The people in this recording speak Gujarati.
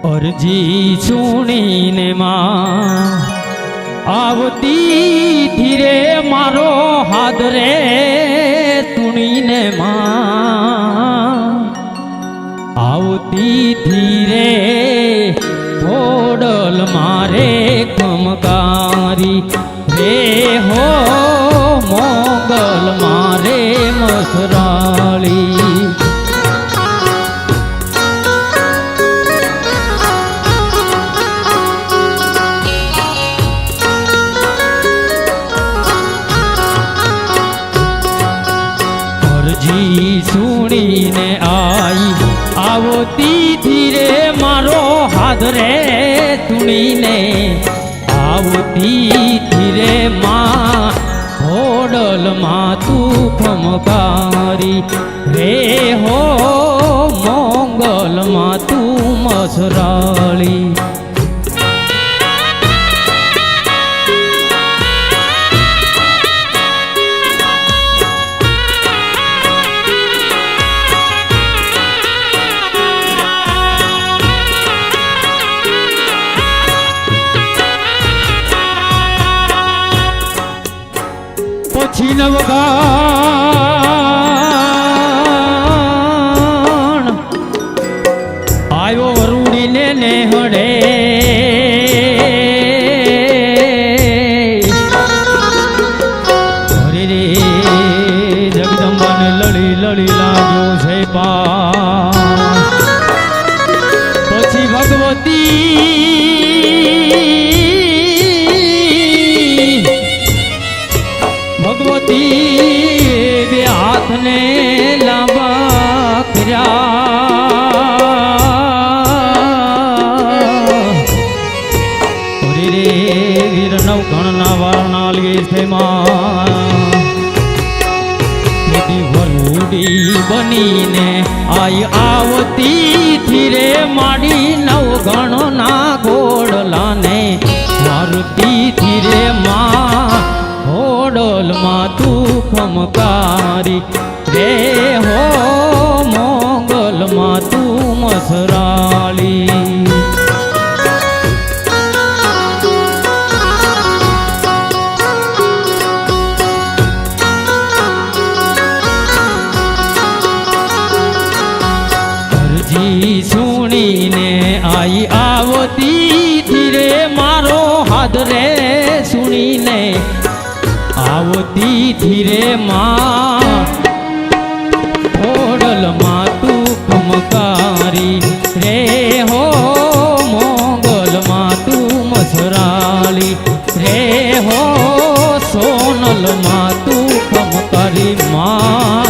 અરજી સુણીને માં આવતી ધીરે મારો હાથ રે તુણીને માં આવતી ધીરે થોડલ મારે કમકારી રે હો મોગલ મારે મસરાળી સુણીને આઈ આવતી ધીરે મારો હાથ રે તુણીને આવતી ધીરે માં હોડલ માં તું ખમકારી રે હો મોગલ માં તું મસરાળી પછી નવગાણ આવ્યો વરુડીને નેહડે હરે રે જગદંબાને લડી લડી લાગ્યો છે પા પછી ભગવતી બે હાથને લાંબા કર્યા રે વીર નવઘણના વારણા લે છે વરુડી બનીને આઈ આવતી ધીરે માડી નવઘણના ઘોડલાને મારુતી ધીરે માં હોડલ માં તું ખમકારી રે હો મોગલ માં તું મસરાળી અરજી સુણીને આઈ આવતી ધીરે મારો હાથ રે સુણીને આવતી ધીરે માં હોડલ માં તું ખમકારી રે હો મોગલ માં તું મસરાળી રે હો સોનલ માં તું ખમકારી માં